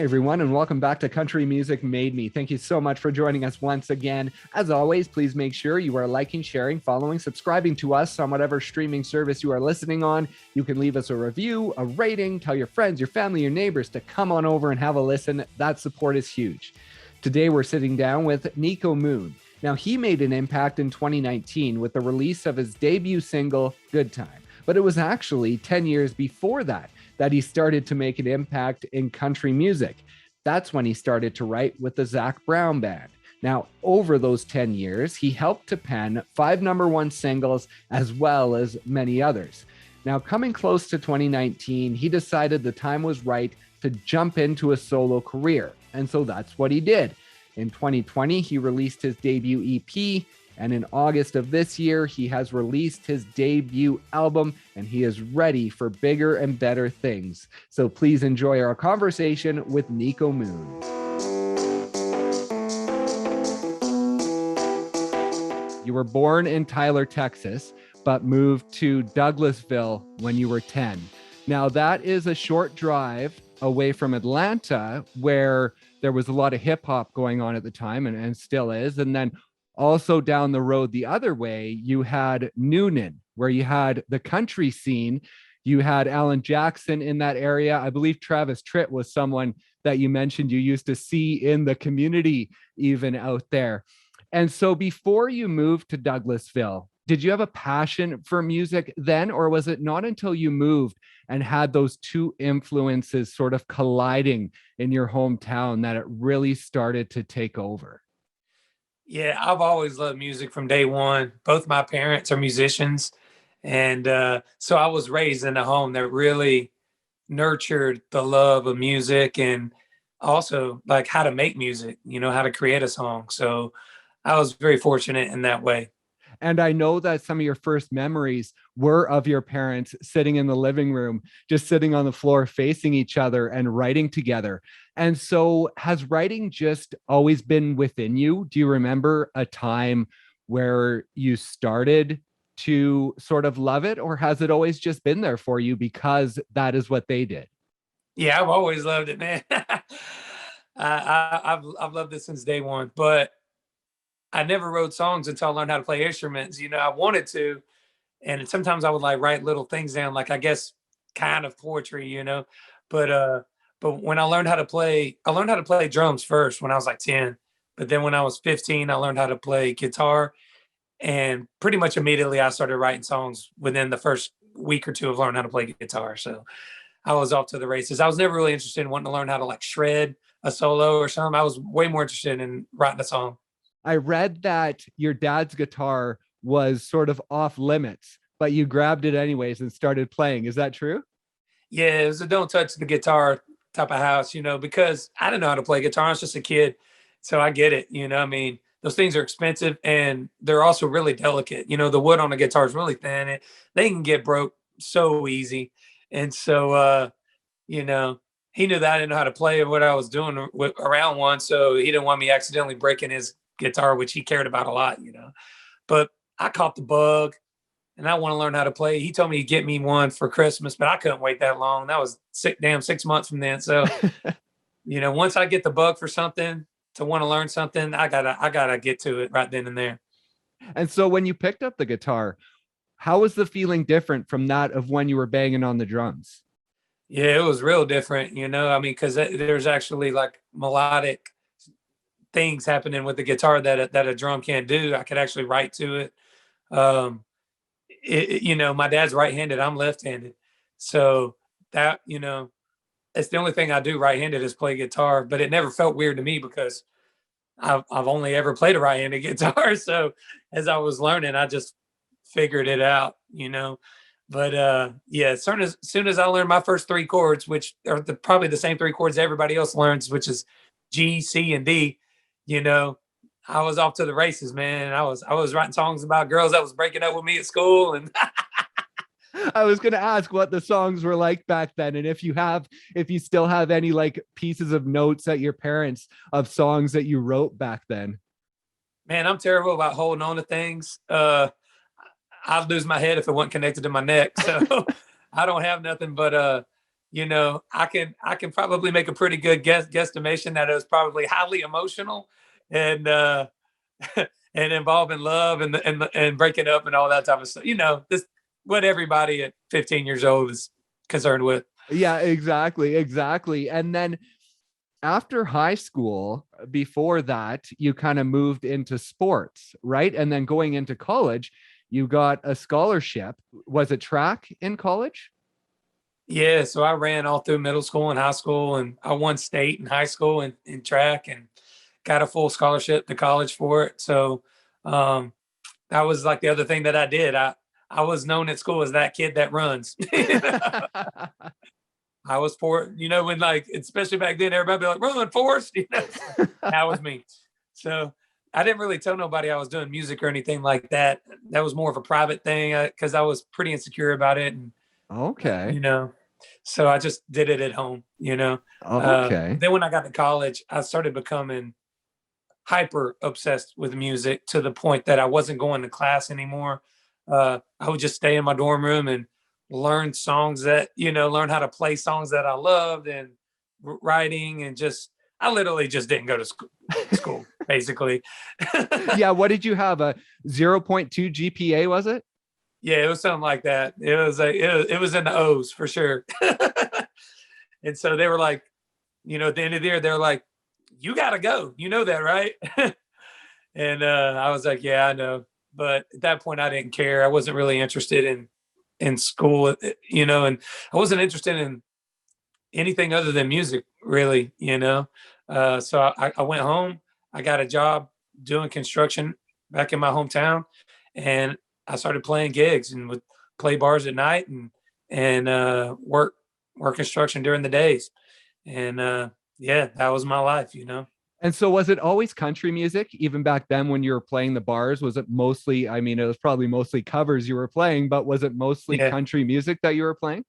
everyone, and welcome back to Country Music Made Me. Thank you so much for joining us once again. As always, please make sure you are liking, sharing, following, subscribing to us on whatever streaming service you are listening on. You can leave us a review, a rating, tell your friends, your family, your neighbors to come on over and have a listen. That support is huge. Today, we're sitting down with Niko Moon. Now, he made an impact in 2019 with the release of his debut single, Good Time. But it was actually 10 years before that he started to make an impact in country music. That's when he started to write with the Zac Brown Band. Now, over those 10 years, he helped to pen 5 #1 singles as well as many others. Now, coming close to 2019, he decided the time was right to jump into a solo career. And so that's what he did. In 2020, he released his debut EP. And in August of this year, he has released his debut album, and he is ready for bigger and better things. So please enjoy our conversation with Niko Moon. You were born in Tyler, Texas, but moved to Douglasville when you were 10. Now, that is a short drive away from Atlanta, where there was a lot of hip hop going on at the time and still is. And then also down the road the other way, you had Noonan, where you had the country scene. You had Alan Jackson in that area. I believe Travis Tritt was someone that you mentioned you used to see in the community even out there. And so before you moved to Douglasville, did you have a passion for music then, or was it not until you moved and had those two influences sort of colliding in your hometown that it really started to take over? Yeah, I've always loved music from day one. Both my parents are musicians. And so I was raised in a home that really nurtured the love of music and also like how to make music, how to create a song. So I was very fortunate in that way. And I know that some of your first memories were of your parents sitting in the living room, just sitting on the floor, facing each other and writing together. And so has writing just always been within you? Do you remember a time where you started to sort of love it, or has it always just been there for you because that is what they did? Yeah, I've always loved it, man. I've loved it since day one, but I never wrote songs until I learned how to play instruments. I wanted to, and sometimes I would like write little things down, like I guess kind of poetry, but when I learned how to play drums first when I was like 10. But then when I was 15, I learned how to play guitar, and pretty much immediately I started writing songs within the first week or two of learning how to play guitar. So I was off to the races. I was never really interested in wanting to learn how to like shred a solo or something. I was way more interested in writing a song. I read that your dad's guitar was sort of off limits, but you grabbed it anyways and started playing. Is that true? Yeah, it was a don't touch the guitar type of house, because I didn't know how to play guitar. I was just a kid. So I get it. I mean, those things are expensive and they're also really delicate. The wood on the guitar is really thin. They can get broke so easy. And so, he knew that I didn't know how to play what I was doing around one. So he didn't want me accidentally breaking his guitar, which he cared about a lot, but I caught the bug and I want to learn how to play. He told me to get me one for Christmas, but I couldn't wait that long. That was 6 months from then. So, once I get the bug for something to want to learn something, I gotta get to it right then and there. And so when you picked up the guitar, how was the feeling different from that of when you were banging on the drums? Yeah, it was real different, I mean, because there's actually like melodic things happening with the guitar that a drum can't do. I could actually write to it. My dad's right-handed, I'm left-handed. So that, it's the only thing I do right-handed is play guitar, but it never felt weird to me because I've only ever played a right-handed guitar. So as I was learning, I just figured it out, But yeah, as soon as I learned my first 3 chords, which are probably the same 3 chords everybody else learns, which is G, C, and D, I was off to the races, man. I was writing songs about girls that was breaking up with me at school, and I was going to ask what the songs were like back then, and if you still have any like pieces of notes at your parents of songs that you wrote back then. Man, I'm terrible about holding on to things. I'd lose my head if it wasn't connected to my neck. So I don't have nothing but I can probably make a pretty good guesstimation that it was probably highly emotional and and involving love and breaking up and all that type of stuff. This what everybody at 15 years old is concerned with. Yeah, exactly. Exactly. And then after high school, before that, you kind of moved into sports, right? And then going into college, you got a scholarship. Was it track in college? Yeah, so I ran all through middle school and high school, and I won state in high school in track, and got a full scholarship to college for it. So um, that was like the other thing that I did. I was known at school as that kid that runs. I was when like, especially back then, everybody be like, run, Forrest, that was me. So I didn't really tell nobody I was doing music or anything like that. That was more of a private thing because I was pretty insecure about it. And, Okay. so I just did it at home. Okay. Then when I got to college, I started becoming hyper obsessed with music to the point that I wasn't going to class anymore. I would just stay in my dorm room and learn songs learn how to play songs that I loved and writing and I literally just didn't go to school basically. Yeah. What did you have? A 0.2 GPA, was it? Yeah, it was something like that. It was in the O's for sure. And so they were like, at the end of the year, they're like, you got to go. You know that, right? And I was like, yeah, I know. But at that point, I didn't care. I wasn't really interested in school, and I wasn't interested in anything other than music, really. So I went home. I got a job doing construction back in my hometown, and I started playing gigs and would play bars at night and work construction during the days. And yeah, that was my life. And so was it always country music even back then when you were playing the bars? Was it mostly, I mean, it was probably mostly covers you were playing, but was it mostly Yeah. country music that you were playing?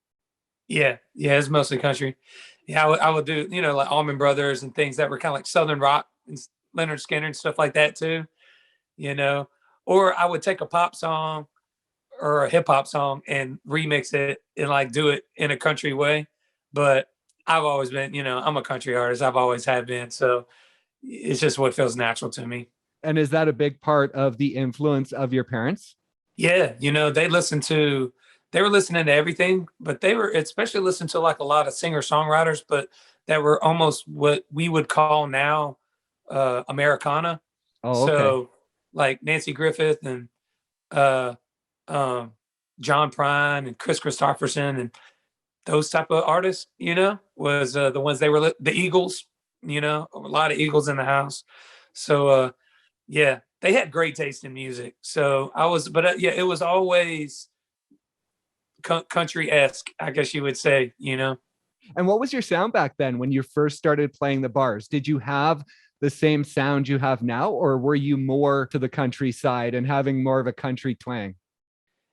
Yeah, it's mostly country. Yeah, I would do like Allman Brothers and things that were kind of like Southern rock and Leonard Skinner and stuff like that too. You know, or I would take a pop song or a hip hop song and remix it and like do it in a country way. But I've always been, I'm a country artist. I've always have been. So it's just what feels natural to me. And is that a big part of the influence of your parents? Yeah, they were listening to everything, but they were especially listening to like a lot of singer songwriters, but that were almost what we would call now Americana. Oh, okay. So like Nancy Griffith and uh, um, John Prine and Chris Christopherson and those type of artists, was the ones the Eagles, a lot of Eagles in the house. So yeah, they had great taste in music. So but yeah, it was always country-esque, I guess you would say. And what was your sound back then when you first started playing the bars? Did you have the same sound you have now, or were you more to the countryside and having more of a country twang?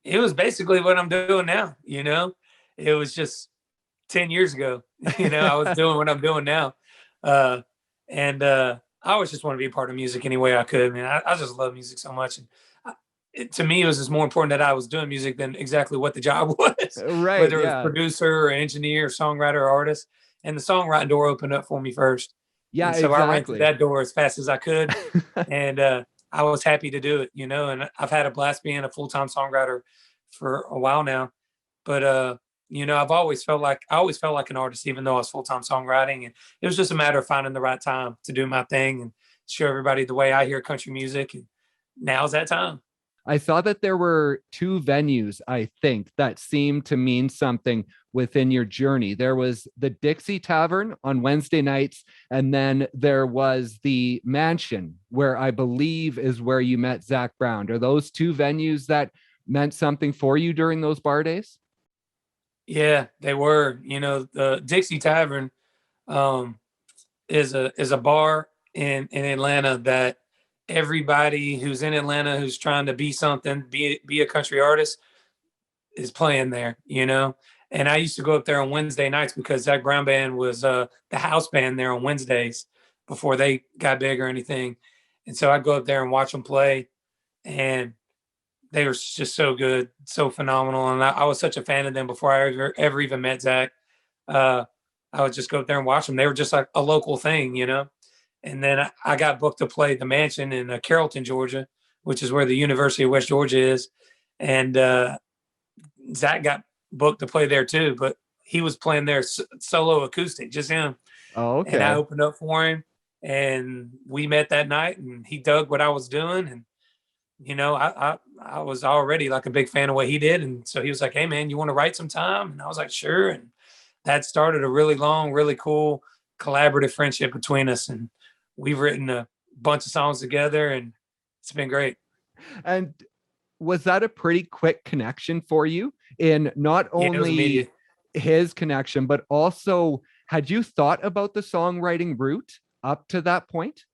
It was basically what I'm doing now. It was just 10 years ago, I was doing what I'm doing now. And I always just want to be a part of music any way I could, man. I just love music so much. And to me, it was just more important that I was doing music than exactly what the job was, Right. whether it was Yeah. producer or engineer, or songwriter or artist. And the songwriting door opened up for me first. Yeah, And so I ran through exactly. that door as fast as I could. And I was happy to do it. And I've had a blast being a full-time songwriter for a while now. But I always felt like an artist, even though I was full-time songwriting. And it was just a matter of finding the right time to do my thing and show everybody the way I hear country music. And now's that time. I saw that there were two venues, I think, that seemed to mean something within your journey. There was the Dixie Tavern on Wednesday nights, and then there was the Mansion, where I believe is where you met Zac Brown. Are those two venues that meant something for you during those bar days? Yeah, they were. The Dixie Tavern um, is a bar in Atlanta that everybody who's in Atlanta who's trying to be something, be a country artist, is playing there. And I used to go up there on Wednesday nights because Zac Brown Band was the house band there on Wednesdays before they got big or anything. And so I'd go up there and watch them play, and they were just so good, so phenomenal. And I was such a fan of them before I ever even met Zac. uh, I would just go up there and watch them. They were just like a local thing, you know. And then I got booked to play the Mansion in Carrollton, Georgia, which is where the University of West Georgia is. And Zac got booked to play there too, but he was playing there solo acoustic, just him. Oh, And I okay. opened up for him, and we met that night, and he dug what I was doing. And you know, I was already like a big fan of what he did, and so he was like, "Hey, man, you want to write some time?" And I was like, "Sure." And that started a really long, really cool collaborative friendship between us, and we've written a bunch of songs together, and it's been great. And was that a pretty quick connection for you in not Yeah, it was only immediate. his connection, but also had you thought about the songwriting route up to that point?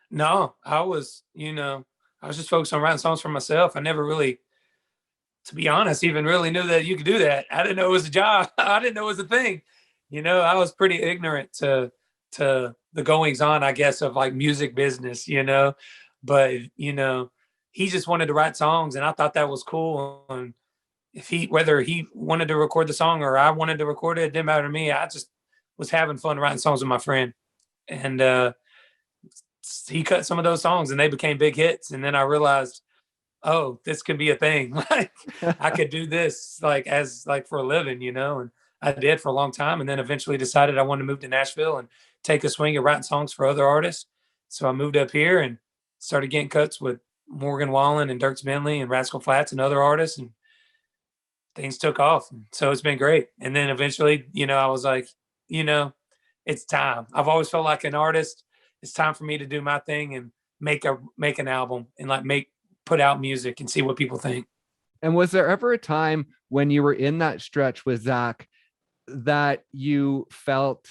No, I was, you know, I was just focused on writing songs for myself. I never really, to be honest, even really knew that you could do that. I didn't know it was a job. I didn't know it was a thing. You know, I was pretty ignorant to the goings on, I guess, of like music business, you know. But, you know, he just wanted to write songs, and I thought that was cool. And if he, whether he wanted to record the song or I wanted to record it, it didn't matter to me. I just was having fun writing songs with my friend. And he cut some of those songs and they became big hits. And then I realized, oh, this could be a thing. Like I could do this like as like for a living, you know. And I did for a long time, and then eventually decided I wanted to move to Nashville and take a swing at writing songs for other artists. So I moved up here and started getting cuts with Morgan Wallen and Dierks Bentley and Rascal Flatts and other artists, and things took off. So it's been great. And then eventually, you know, I was like, you know, it's time. I've always felt like an artist. It's time for me to do my thing and make an album and like put out music and see what people think. And was there ever a time when you were in that stretch with Zac that you felt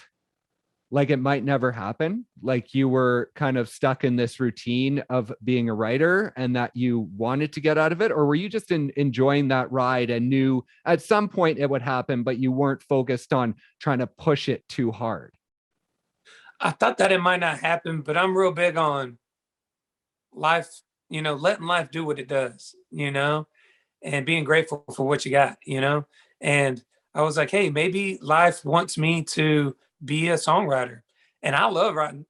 like it might never happen? Like you were kind of stuck in this routine of being a writer and that you wanted to get out of it? Or were you just enjoying that ride and knew at some point it would happen, but you weren't focused on trying to push it too hard? I thought that it might not happen, but I'm real big on life, you know, letting life do what it does, you know, and being grateful for what you got, you know. And I was like, hey, maybe life wants me to be a songwriter. And I love writing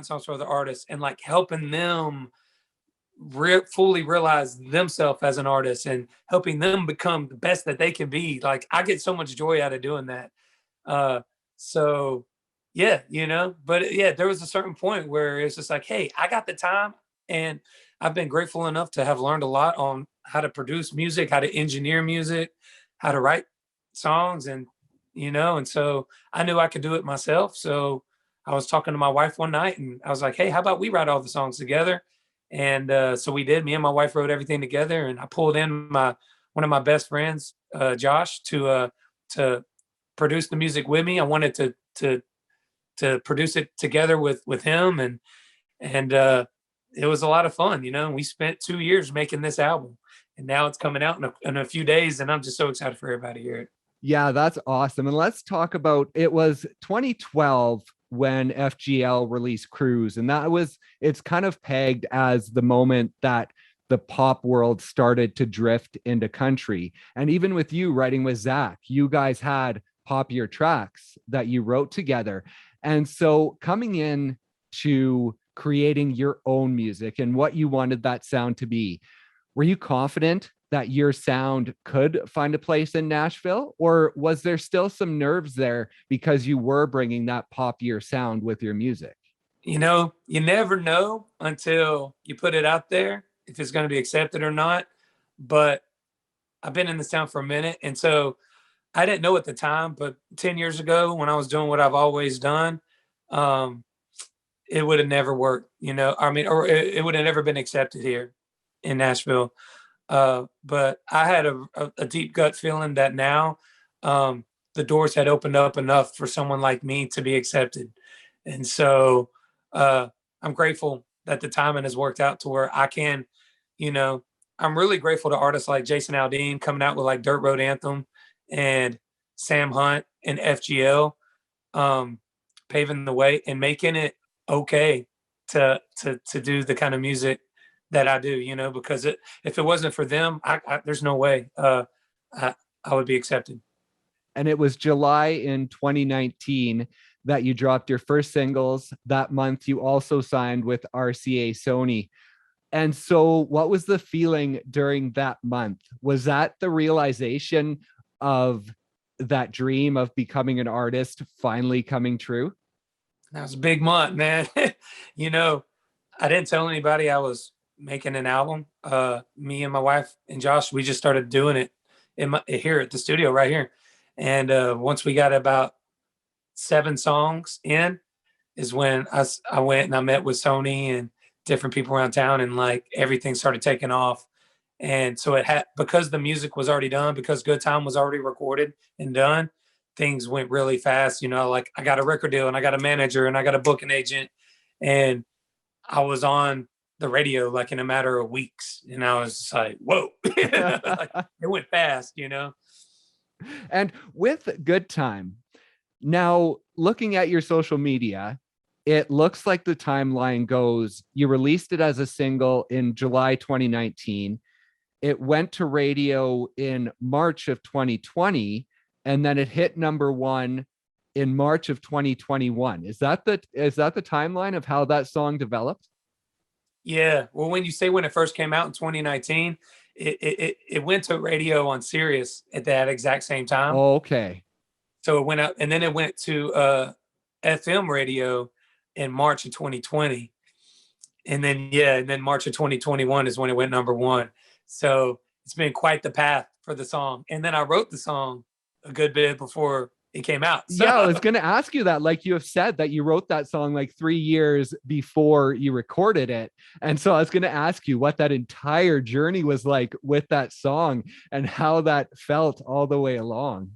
songs for other artists and like helping them fully realize themselves as an artist and helping them become the best that they can be. Like I get so much joy out of doing that. Uh, so yeah, you know, but yeah, there was a certain point where it's just like, hey, I got the time, and I've been grateful enough to have learned a lot on how to produce music, how to engineer music, how to write songs, and you know, and so I knew I could do it myself. So I was talking to my wife one night, and I was like, hey, how about we write all the songs together? And so we did. Me and my wife wrote everything together, and I pulled in my one of my best friends, Josh, to produce the music with me. I wanted to produce it together with him, and it was a lot of fun. You know, we spent 2 years making this album, and now it's coming out in a few days, and I'm just so excited for everybody to hear it. Yeah, that's awesome. And let's talk about it was 2012 when FGL released Cruise. And it's kind of pegged as the moment that the pop world started to drift into country. And even with you writing with Zac, you guys had popular tracks that you wrote together. And so coming in to creating your own music and what you wanted that sound to be, were you confident that your sound could find a place in Nashville? Or was there still some nerves there because you were bringing that popular sound with your music? You know, you never know until you put it out there if it's going to be accepted or not. But I've been in this town for a minute, and so I didn't know at the time. But 10 years ago, when I was doing what I've always done, um, it would have never worked. You know, I mean, or it would have never been accepted here in Nashville. But I had a deep gut feeling that now the doors had opened up enough for someone like me to be accepted. And so I'm grateful that the timing has worked out to where I can, you know, I'm really grateful to artists like Jason Aldean coming out with like Dirt Road Anthem and Sam Hunt and FGL um, paving the way and making it okay to do the kind of music that I do, you know, because if it wasn't for them, there's no way I, I would be accepted. And it was July in 2019 that you dropped your first singles. That month, you also signed with RCA Sony. And so, what was the feeling during that month? Was that the realization of that dream of becoming an artist finally coming true? That was a big month, man. You know, I didn't tell anybody I was making an album. Me and my wife and Josh, we just started doing it here at the studio right here. And once we got about 7 songs in, is when I went and I met with Sony and different people around town, and like everything started taking off. And so it had, because the music was already done, because Good Time was already recorded and done, things went really fast. You know, like I got a record deal and I got a manager and I got a booking agent, and I was on the radio like in a matter of weeks. And I was just like, whoa, like, it went fast, you know? And with Good Time, now looking at your social media, it looks like the timeline goes, you released it as a single in July 2019. It went to radio in March of 2020, and then it hit number one in March of 2021. Is that the timeline of how that song developed? Yeah. Well, when you say when it first came out in 2019, it went to radio on Sirius at that exact same time. Okay. So it went up, and then it went to FM radio in March of 2020. And then March of 2021 is when it went number one. So it's been quite the path for the song. And then I wrote the song a good bit before it came out. So. Yeah, I was going to ask you that. Like you have said that you wrote that song like 3 years before you recorded it. And so I was going to ask you what that entire journey was like with that song and how that felt all the way along.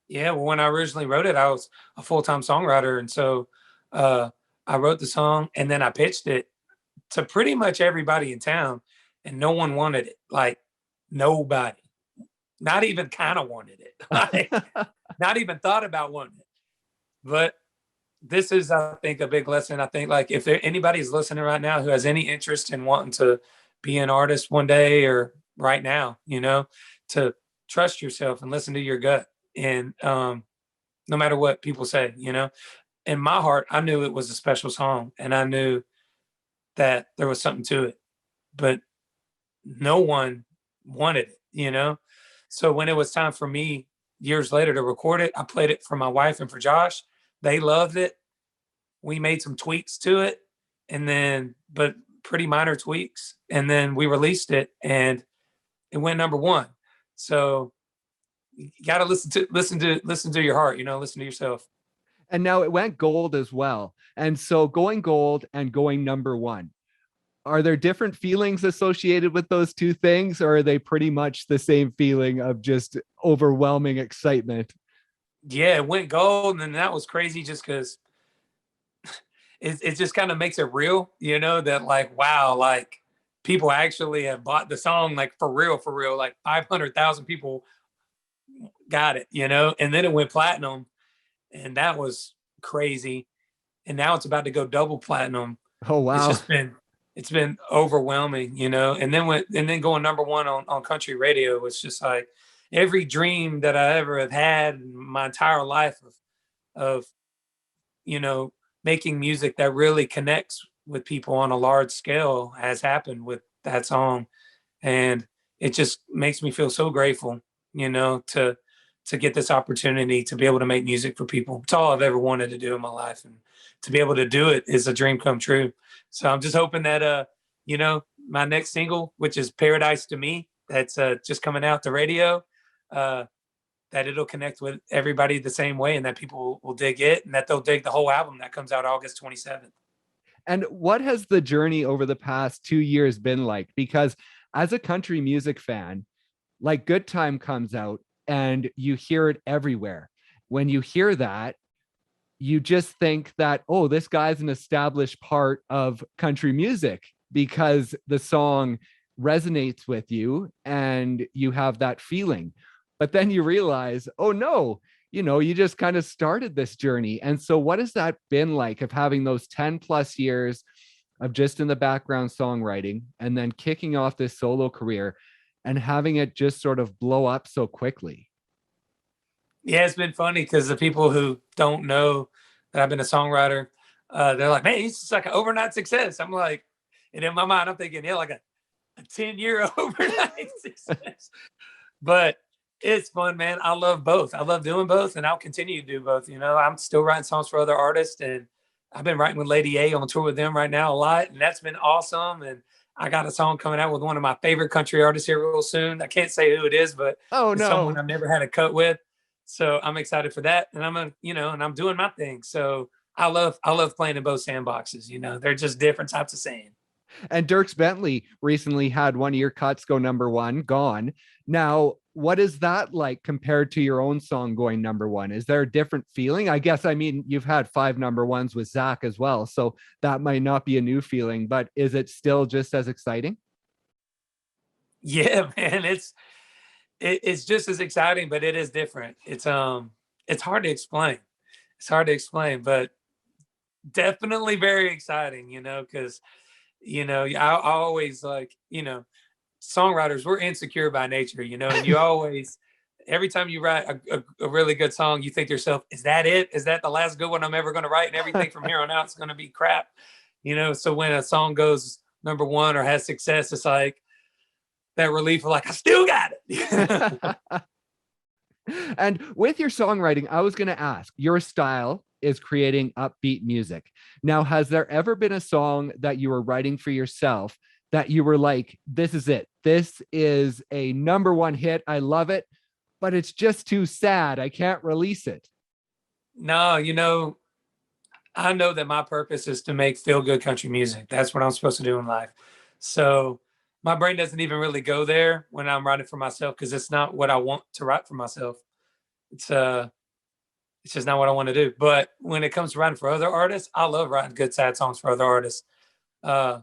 Yeah, well, when I originally wrote it, I was a full-time songwriter. And so I wrote the song and then I pitched it to pretty much everybody in town, and no one wanted it. Like nobody, not even kind of wanted it. Like, not even thought about wanting it. But this is, I think, a big lesson. I think, like, if anybody's listening right now who has any interest in wanting to be an artist one day or right now, you know, to trust yourself and listen to your gut. And no matter what people say, you know, in my heart, I knew it was a special song, and I knew that there was something to it, but no one wanted it, you know? So when it was time for me years later to record it, I played it for my wife and for Josh. They loved it. We made some tweaks to it, and then, but pretty minor tweaks. And then we released it and it went number one. So you got to listen to your heart, you know, listen to yourself. And now it went gold as well. And so going gold and going number one, are there different feelings associated with those two things, or are they pretty much the same feeling of just overwhelming excitement? Yeah, it went gold, and that was crazy just because it just kind of makes it real, you know, that like, wow, like people actually have bought the song, like for real, like 500,000 people got it, you know, and then it went platinum, and that was crazy. And now it's about to go double platinum. Oh, wow. It's been overwhelming, you know. And then going number one on country radio was just like every dream that I ever have had in my entire life of you know, making music that really connects with people on a large scale has happened with that song. And it just makes me feel so grateful, you know, to get this opportunity to be able to make music for people. It's all I've ever wanted to do in my life, and to be able to do it is a dream come true. So I'm just hoping that you know, my next single, which is Paradise to Me, that's just coming out the radio, that it'll connect with everybody the same way, and that people will dig it, and that they'll dig the whole album that comes out August 27th. And what has the journey over the past 2 years been like? Because as a country music fan, like Good Time comes out and you hear it everywhere. When you hear that, you just think that, oh, this guy's an established part of country music because the song resonates with you and you have that feeling. But then you realize, oh no, you know, you just kind of started this journey. And so what has that been like of having those 10 plus years of just in the background songwriting and then kicking off this solo career and having it just sort of blow up so quickly? Yeah, it's been funny because the people who don't know that I've been a songwriter, they're like, man, he's just like an overnight success. I'm like, and in my mind, I'm thinking, yeah, like a 10-year overnight success. But it's fun, man. I love both. I love doing both, and I'll continue to do both. You know, I'm still writing songs for other artists, and I've been writing with Lady A on tour with them right now a lot, and that's been awesome. And I got a song coming out with one of my favorite country artists here real soon. I can't say who it is, but Oh it's someone no. I've never had a cut with. So I'm excited for that. And and I'm doing my thing. So I love playing in both sandboxes. You know, they're just different types of sand. And Dirks Bentley recently had one of your cuts go number one, Gone. Now, what is that like compared to your own song going number one? Is there a different feeling? I guess, I mean, you've had 5 number 1s with Zac as well, so that might not be a new feeling, but is it still just as exciting? Yeah, man. It's just as exciting, but it is different. It's hard to explain. It's hard to explain, but definitely very exciting, because I always like, songwriters, we're insecure by nature, and you always, every time you write a really good song, you think to yourself, is that it? Is that the last good one I'm ever going to write? And everything from here on out is going to be crap, So when a song goes number one or has success, it's like that relief of like, I still got it. And with your songwriting, I was going to ask, your style is creating upbeat music. Now, has there ever been a song that you were writing for yourself that you were like, this is it? This is a number one hit. I love it, but it's just too sad. I can't release it. No, I know that my purpose is to make feel good country music. That's what I'm supposed to do in life. So my brain doesn't even really go there when I'm writing for myself because it's not what I want to write for myself. It's it's just not what I want to do. But when it comes to writing for other artists, I love writing good sad songs for other artists. Uh,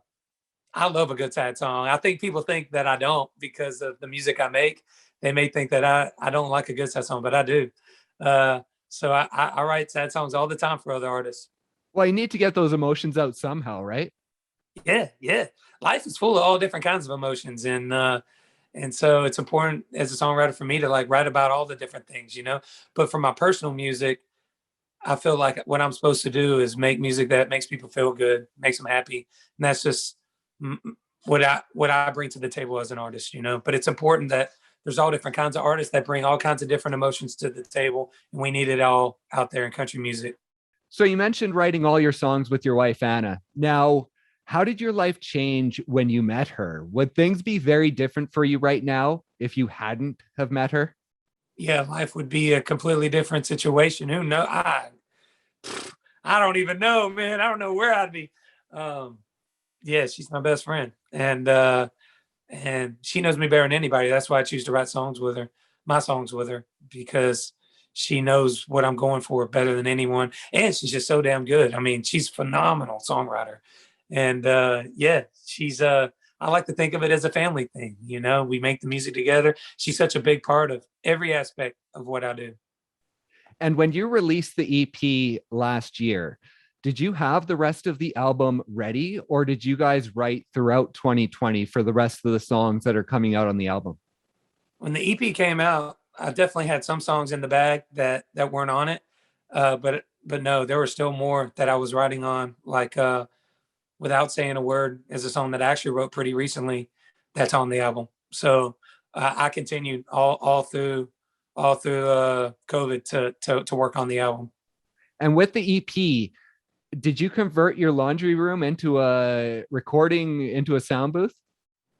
I love a good sad song. I think people think that I don't because of the music I make. They may think that I don't like a good sad song, but I do. So I write sad songs all the time for other artists. Well, you need to get those emotions out somehow, right? Yeah, yeah. Life is full of all different kinds of emotions, and so it's important as a songwriter for me to like write about all the different things. But for my personal music, I feel like what I'm supposed to do is make music that makes people feel good, makes them happy, and that's just what I bring to the table as an artist. But it's important that there's all different kinds of artists that bring all kinds of different emotions to the table, and we need it all out there in country music. So you mentioned writing all your songs with your wife, Anna. Now, how did your life change when you met her? Would things be very different for you right now if you hadn't have met her? Yeah, life would be a completely different situation. Who know? I don't even know, man. I don't know where I'd be. Um, yeah, she's my best friend, and she knows me better than anybody. That's why I choose to write songs with her, my songs with her, because she knows what I'm going for better than anyone, and she's just so damn good. I mean, she's a phenomenal songwriter, and yeah, she's. I like to think of it as a family thing. We make the music together. She's such a big part of every aspect of what I do. And when you released the EP last year, did you have the rest of the album ready, or did you guys write throughout 2020 for the rest of the songs that are coming out on the album? When the EP came out, I definitely had some songs in the bag that weren't on it, but no, there were still more that I was writing on. Like "Without Saying a Word" is a song that I actually wrote pretty recently. That's on the album. So I continued all through COVID to work on the album. And with the EP, did you convert your laundry room into a sound booth?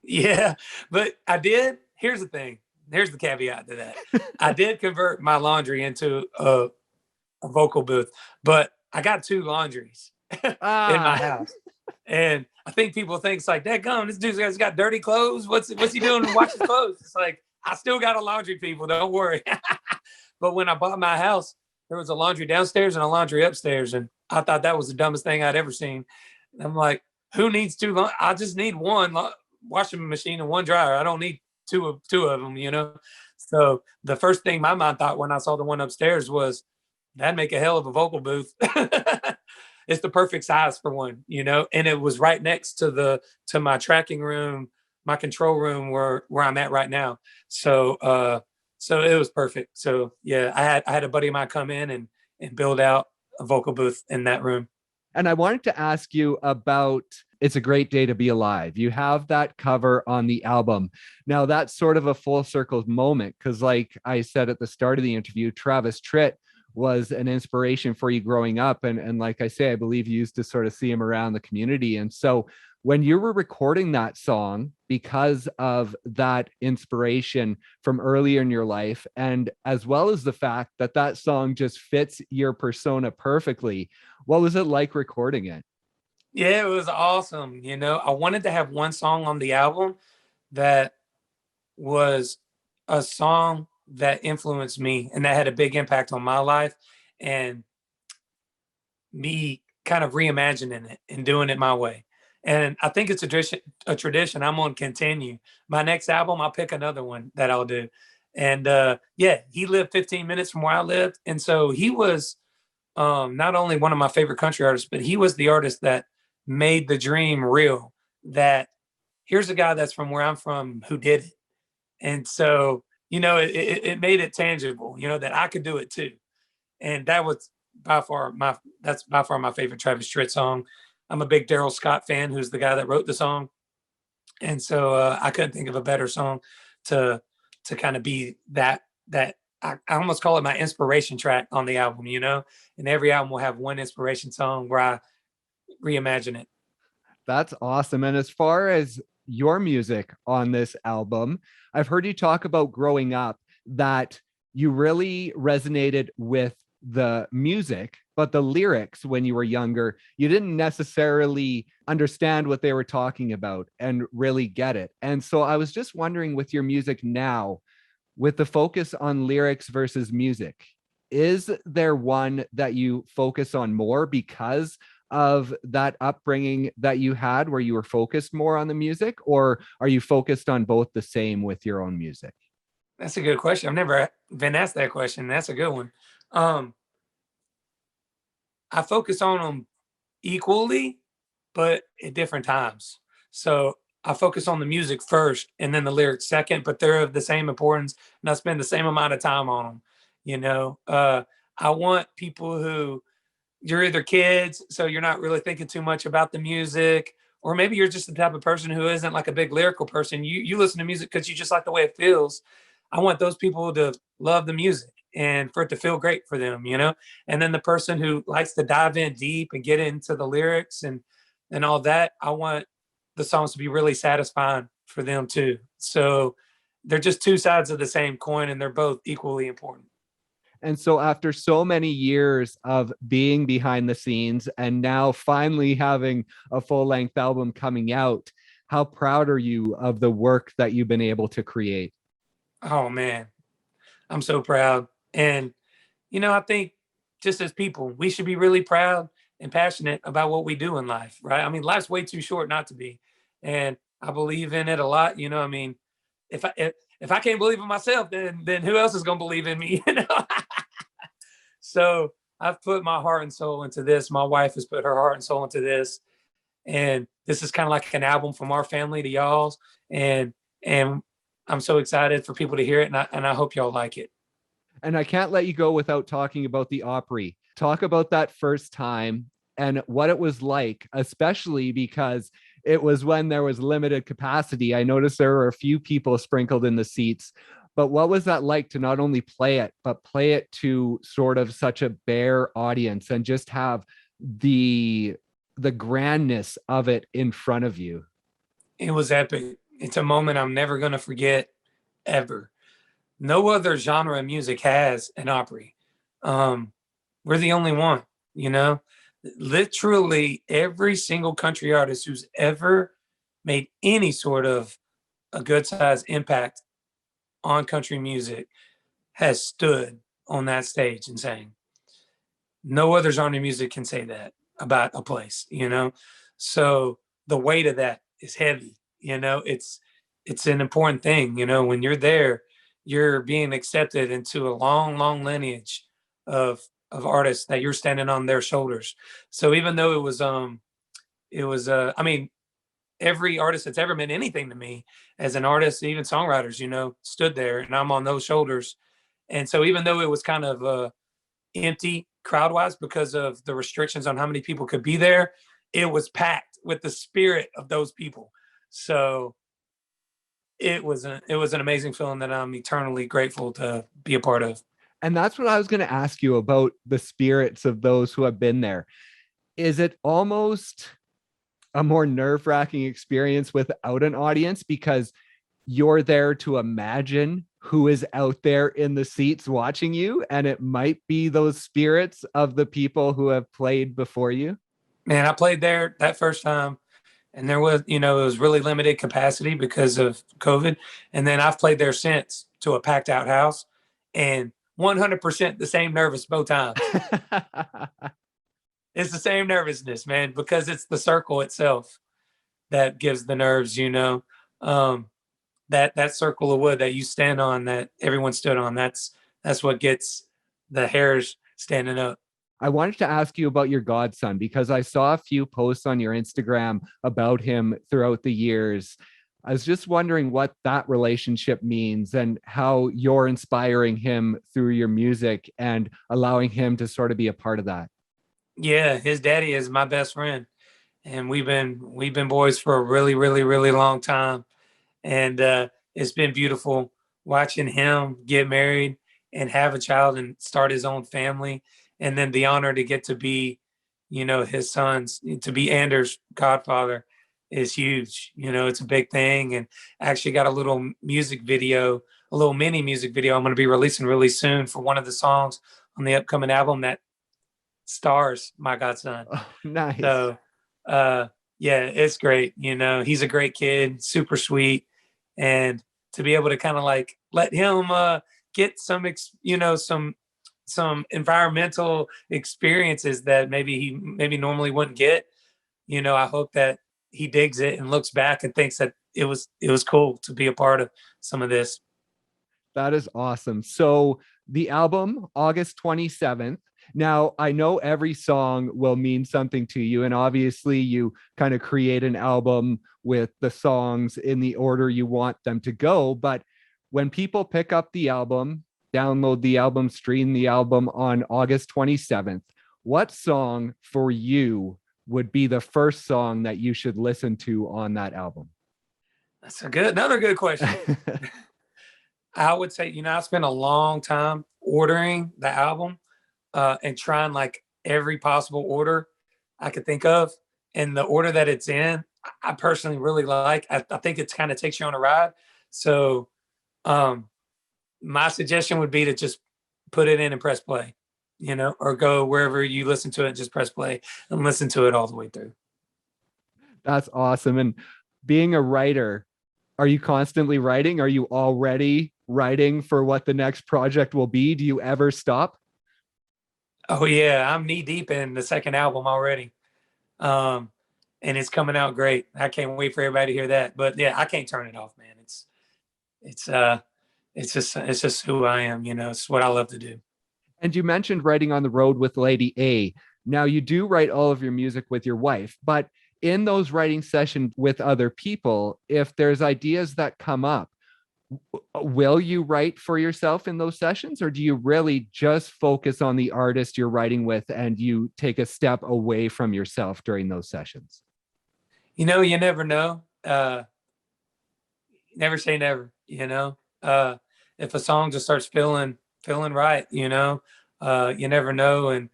Yeah, but I did. Here's the thing. Here's the caveat to that. I did convert my laundry into a vocal booth, but I got 2 laundries in my Ah. house. And I think people think it's like, that gum, this dude's got dirty clothes. What's he doing to wash his clothes? It's like, I still got a laundry, people. Don't worry. But when I bought my house, there was a laundry downstairs and a laundry upstairs. And I thought that was the dumbest thing I'd ever seen. And I'm like, who needs 2? I just need one washing machine and one dryer. I don't need two of them. So the first thing my mind thought when I saw the one upstairs was, that'd make a hell of a vocal booth. It's the perfect size for one. And it was right next to my tracking room, my control room where I'm at right now. So So it was perfect. So yeah, I had a buddy of mine come in and build out a vocal booth in that room. And I wanted to ask you about It's a Great Day to Be Alive. You have that cover on the album. Now, that's sort of a full circle moment because, like I said at the start of the interview, Travis Tritt was an inspiration for you growing up. And like I say, I believe you used to sort of see him around the community. And so when you were recording that song, because of that inspiration from earlier in your life, and as well as the fact that that song just fits your persona perfectly, what was it like recording it? Yeah, it was awesome. You know, I wanted to have one song on the album that was a song that influenced me and that had a big impact on my life, and me kind of reimagining it and doing it my way. And I think it's a tradition I'm going to continue. My next album, I'll pick another one that I'll do. And yeah, he lived 15 minutes from where I lived. And so he was not only one of my favorite country artists, but he was the artist that made the dream real. That here's a guy that's from where I'm from who did it. And so, it made it tangible, that I could do it too. And that's by far my favorite Travis Tritt song. I'm a big Daryl Scott fan, who's the guy that wrote the song. And so I couldn't think of a better song to kind of be that I almost call it my inspiration track on the album, and every album will have one inspiration song where I reimagine it. That's awesome. And as far as your music on this album, I've heard you talk about growing up that you really resonated with the music, but the lyrics when you were younger, you didn't necessarily understand what they were talking about and really get it. And so I was just wondering with your music now, with the focus on lyrics versus music, is there one that you focus on more because of that upbringing that you had where you were focused more on the music, or are you focused on both the same with your own music? That's a good question. I've never been asked that question. That's a good one. Um, I focus on them equally, but at different times. So I focus on the music first and then the lyrics second, but they're of the same importance and I spend the same amount of time on them. I want people who, you're either kids, so you're not really thinking too much about the music, or maybe you're just the type of person who isn't like a big lyrical person. You listen to music because you just like the way it feels. I want those people to love the music and for it to feel great for them. And then the person who likes to dive in deep and get into the lyrics and all that, I want the songs to be really satisfying for them too. So they're just two sides of the same coin and they're both equally important. And so, after so many years of being behind the scenes and now finally having a full length album coming out, how proud are you of the work that you've been able to create? Oh man, I'm so proud. And, I think just as people, we should be really proud and passionate about what we do in life, right? I mean, life's way too short not to be. And I believe in it a lot. I mean, if I can't believe in myself, then who else is gonna believe in me? So I've put my heart and soul into this. My wife has put her heart and soul into this. And this is kind of like an album from our family to y'all's. And I'm so excited for people to hear it. And I hope y'all like it. And I can't let you go without talking about the Opry. Talk about that first time and what it was like, especially because it was when there was limited capacity. I noticed there were a few people sprinkled in the seats, but what was that like to not only play it, but play it to sort of such a bare audience and just have the grandness of it in front of you? It was epic. It's a moment I'm never going to forget ever. No other genre of music has an Opry. We're the only one, you know? Literally every single country artist who's ever made any sort of a good sized impact on country music has stood on that stage and sang. No other genre of music can say that about a place. So the weight of that is heavy. It's an important thing. When you're there, you're being accepted into a long, long lineage of artists that you're standing on their shoulders. So even though it was I mean, every artist that's ever meant anything to me as an artist, even songwriters, you know, stood there, and I'm on those shoulders. And so even though it was kind of empty crowd wise because of the restrictions on how many people could be there, it was packed with the spirit of those people. So it was an amazing feeling that I'm eternally grateful to be a part of. And that's what I was going to ask you about, the spirits of those who have been there. Is it almost a more nerve-wracking experience without an audience, because you're there to imagine who is out there in the seats watching you, and it might be those spirits of the people who have played before you? Man, I played there that first time, and there was, you know, it was really limited capacity because of COVID. And then I've played there since to a packed out house, and 100% the same nervous both times. It's the same nervousness, man, because it's the circle itself that gives the nerves, you know. That circle of wood that you stand on, that everyone stood on, that's what gets the hairs standing up. I wanted to ask you about your godson, because I saw a few posts on your Instagram about him throughout the years. I was just wondering what that relationship means and how you're inspiring him through your music and allowing him to sort of be a part of that. Yeah, his daddy is my best friend, and we've been boys for a really, really, really long time. And it's been beautiful watching him get married and have a child and start his own family, and then the honor to get to be, you know, his son's, to be Anders' godfather is huge. You know, it's a big thing. And I actually got a little music video, a little mini music video I'm going to be releasing really soon for one of the songs on the upcoming album that stars my godson. Oh, nice. So yeah, it's great. You know, he's a great kid, super sweet. And to be able to kind of like let him get some, you know, some environmental experiences that maybe normally wouldn't get. You know, I hope that he digs it and looks back and thinks that it was cool to be a part of some of this. That is awesome. So the album, August 27th. Now, I know every song will mean something to you, and obviously you kind of create an album with the songs in the order you want them to go. But when people pick up the album, download the album, stream the album on August 27th, what song for you would be the first song that you should listen to on that album? That's another good question. I would say, you know, I spent a long time ordering the album and trying like every possible order I could think of. And the order that it's in, I personally really like. I think it kind of takes you on a ride. So my suggestion would be to just put it in and press play, you know, or go wherever you listen to it, just press play and listen to it all the way through. That's awesome. And being a writer, are you constantly writing? Are you already writing for what the next project will be? Do you ever stop? Oh yeah, I'm knee deep in the second album already. And it's coming out great. I can't wait for everybody to hear that. But yeah, I can't turn it off, man. It's just who I am, you know. It's what I love to do. And you mentioned writing on the road with Lady A. Now, you do write all of your music with your wife, but in those writing sessions with other people, if there's ideas that come up, will you write for yourself in those sessions, or do you really just focus on the artist you're writing with and you take a step away from yourself during those sessions? You know, you never know. Never say never, you know. If a song just starts feeling right, you know, you never know. And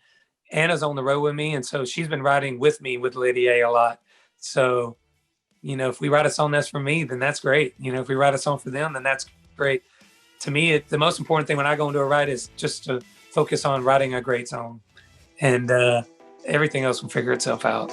Anna's on the road with me, and so she's been writing with me with Lady A lot. So, you know, if we write a song that's for me, then that's great. You know, if we write a song for them, then that's great. To me, the most important thing when I go into a write is just to focus on writing a great song, and everything else will figure itself out.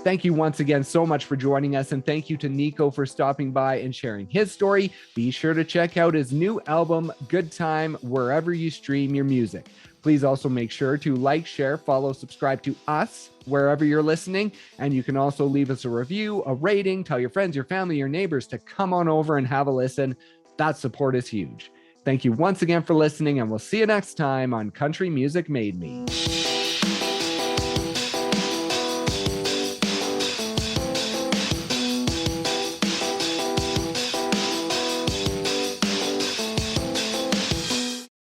Thank you once again so much for joining us, and thank you to Niko for stopping by and sharing his story. Be sure to check out his new album, Good Time, wherever you stream your music. Please also make sure to like, share, follow, subscribe to us wherever you're listening. And you can also leave us a review, a rating, tell your friends, your family, your neighbors to come on over and have a listen. That support is huge. Thank you once again for listening, and we'll see you next time on Country Music Made Me.